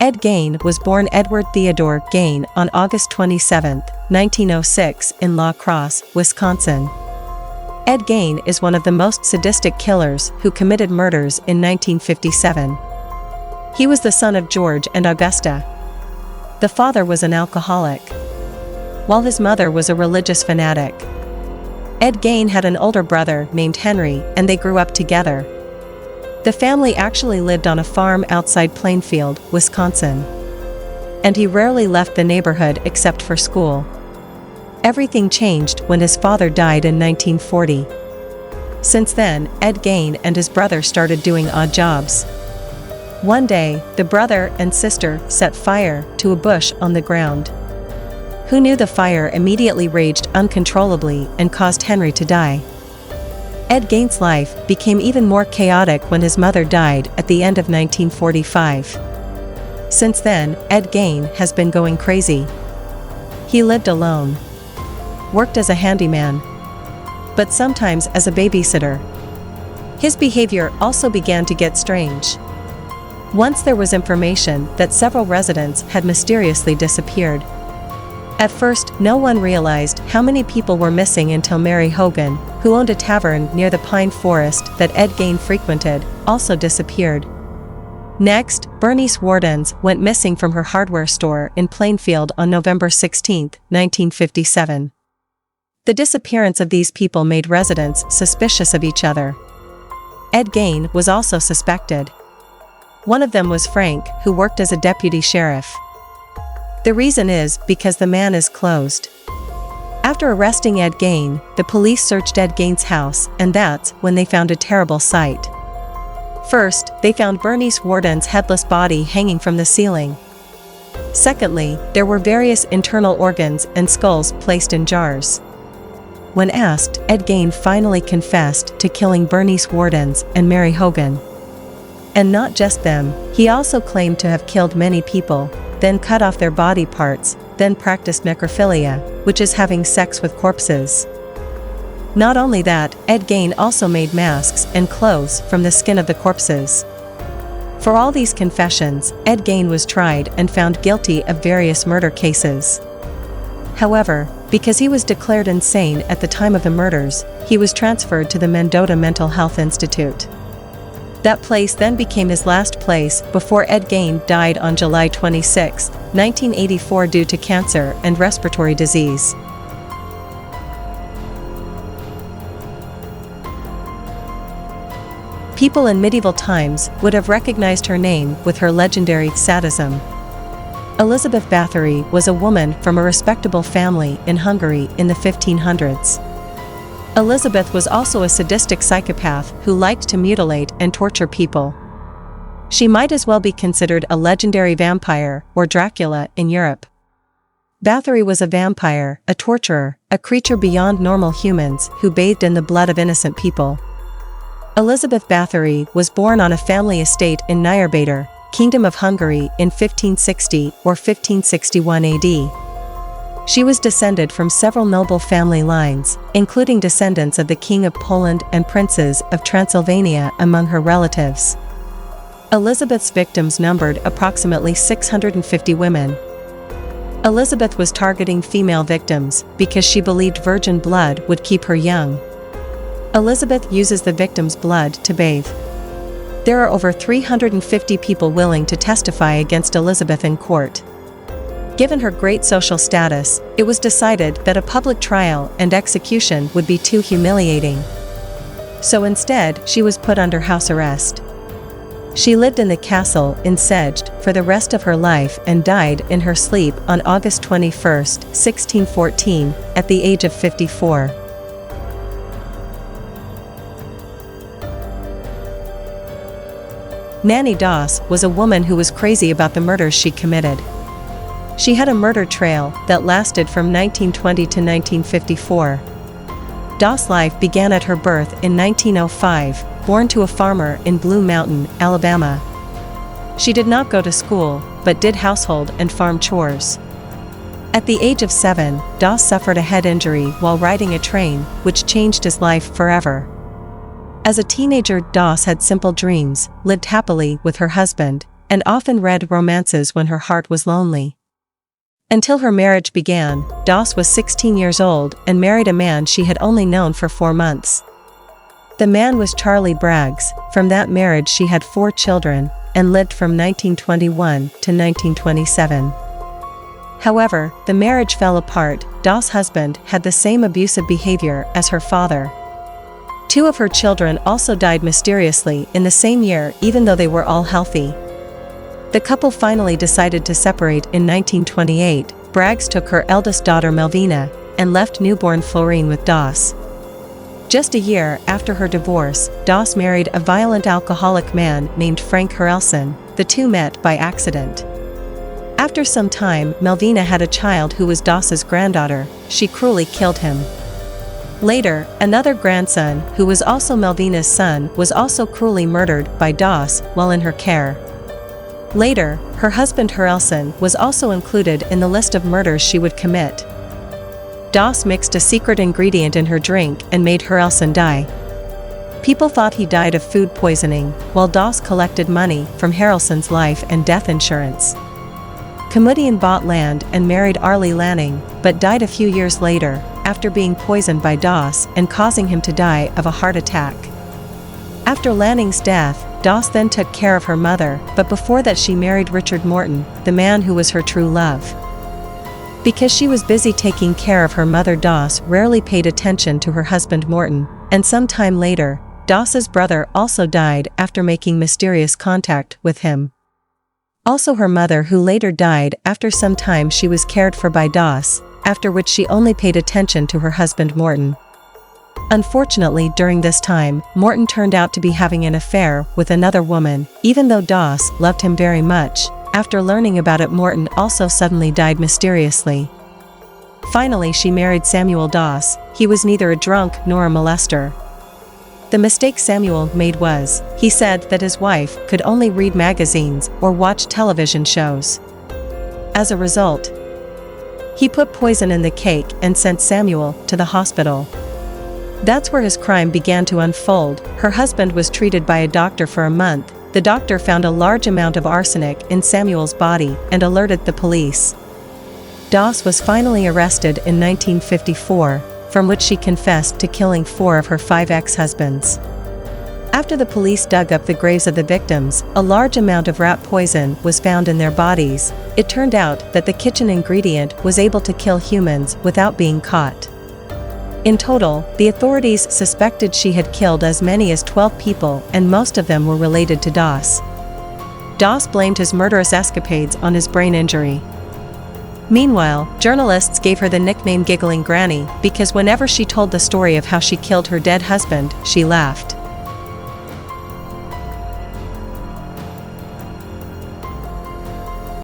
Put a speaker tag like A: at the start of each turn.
A: Ed Gein was born Edward Theodore Gein on August 27, 1906 in La Crosse, Wisconsin. Ed Gein is one of the most sadistic killers who committed murders in 1957. He was the son of George and Augusta. The father was an alcoholic, while his mother was a religious fanatic. Ed Gein had an older brother named Henry, and they grew up together. The family actually lived on a farm outside Plainfield, Wisconsin. And he rarely left the neighborhood except for school. Everything changed when his father died in 1940. Since then, Ed Gein and his brother started doing odd jobs. One day, the brother and sister set fire to a bush on the ground. Who knew the fire immediately raged uncontrollably and caused Henry to die. Ed Gein's life became even more chaotic when his mother died at the end of 1945. Since then, Ed Gein has been going crazy. He lived alone, worked as a handyman, but sometimes as a babysitter. His behavior also began to get strange. Once there was information that several residents had mysteriously disappeared. At first, no one realized how many people were missing until Mary Hogan, who owned a tavern near the pine forest that Ed Gein frequented, also disappeared. Next, Bernice Wardens went missing from her hardware store in Plainfield on November 16, 1957. The disappearance of these people made residents suspicious of each other. Ed Gein was also suspected. One of them was Frank, who worked as a deputy sheriff. The reason is because the man is closed. After arresting Ed Gein, the police searched Ed Gein's house, and that's when they found a terrible sight. First, they found Bernice Warden's headless body hanging from the ceiling. Secondly, there were various internal organs and skulls placed in jars. When asked, Ed Gein finally confessed to killing Bernice Wardens and Mary Hogan. And not just them, he also claimed to have killed many people, then cut off their body parts, then practiced necrophilia, which is having sex with corpses. Not only that, Ed Gein also made masks and clothes from the skin of the corpses. For all these confessions, Ed Gein was tried and found guilty of various murder cases. However, because he was declared insane at the time of the murders, he was transferred to the Mendota Mental Health Institute. That place then became his last place before Ed Gein died on July 26, 1984 due to cancer and respiratory disease. People in medieval times would have recognized her name with her legendary sadism. Elizabeth Bathory was a woman from a respectable family in Hungary in the 1500s. Elizabeth was also a sadistic psychopath who liked to mutilate and torture people. She might as well be considered a legendary vampire or Dracula in Europe. Bathory was a vampire, a torturer, a creature beyond normal humans who bathed in the blood of innocent people. Elizabeth Bathory was born on a family estate in Nyírbátor, Kingdom of Hungary in 1560 or 1561 AD. She was descended from several noble family lines, including descendants of the King of Poland and princes of Transylvania among her relatives. Elizabeth's victims numbered approximately 650 women. Elizabeth was targeting female victims because she believed virgin blood would keep her young. Elizabeth uses the victim's blood to bathe. There are over 350 people willing to testify against Elizabeth in court. Given her great social status, it was decided that a public trial and execution would be too humiliating. So instead, she was put under house arrest. She lived in the castle in Szeged for the rest of her life and died in her sleep on August 21, 1614, at the age of 54. Nanny Doss was a woman who was crazy about the murders she committed. She had a murder trail that lasted from 1920 to 1954. Doss' life began at her birth in 1905, born to a farmer in Blue Mountain, Alabama. She did not go to school, but did household and farm chores. At the age of 7, Doss suffered a head injury while riding a train, which changed his life forever. As a teenager, Doss had simple dreams, lived happily with her husband, and often read romances when her heart was lonely. Until her marriage began, Doss was 16 years old and married a man she had only known for 4 months. The man was Charlie Braggs. From that marriage she had 4 children, and lived from 1921 to 1927. However, the marriage fell apart. Doss' husband had the same abusive behavior as her father. 2 of her children also died mysteriously in the same year, even though they were all healthy. The couple finally decided to separate in 1928. Braggs took her eldest daughter Melvina and left newborn Florine with Doss. Just a year after her divorce, Doss married a violent alcoholic man named Frank Harrelson. The two met by accident. After some time, Melvina had a child who was Doss's granddaughter. She cruelly killed him. Later, another grandson, who was also Melvina's son, was also cruelly murdered by Doss while in her care. Later, her husband Harrelson was also included in the list of murders she would commit. Doss mixed a secret ingredient in her drink and made Harrelson die. People thought he died of food poisoning, while Doss collected money from Harrelson's life and death insurance. Comedian bought land and married Arlie Lanning, but died a few years later, after being poisoned by Doss and causing him to die of a heart attack. After Lanning's death, Doss then took care of her mother, but before that she married Richard Morton, the man who was her true love. Because she was busy taking care of her mother, Doss rarely paid attention to her husband Morton, and some time later, Doss's brother also died after making mysterious contact with him. Also her mother, who later died after some time she was cared for by Doss, after which she only paid attention to her husband Morton. Unfortunately, during this time, Morton turned out to be having an affair with another woman, even though Doss loved him very much. After learning about it, Morton also suddenly died mysteriously. Finally, she married Samuel Doss. He was neither a drunk nor a molester. The mistake Samuel made was, he said that his wife could only read magazines or watch television shows. As a result, he put poison in the cake and sent Samuel to the hospital. That's where his crime began to unfold. Her husband was treated by a doctor for a month. The doctor found a large amount of arsenic in Samuel's body and alerted the police. Doss was finally arrested in 1954, from which she confessed to killing 4 of her 5 ex-husbands. After the police dug up the graves of the victims, a large amount of rat poison was found in their bodies. It turned out that the kitchen ingredient was able to kill humans without being caught. In total, the authorities suspected she had killed as many as 12 people, and most of them were related to Doss. Doss blamed his murderous escapades on his brain injury. Meanwhile, journalists gave her the nickname Giggling Granny because whenever she told the story of how she killed her dead husband, she laughed.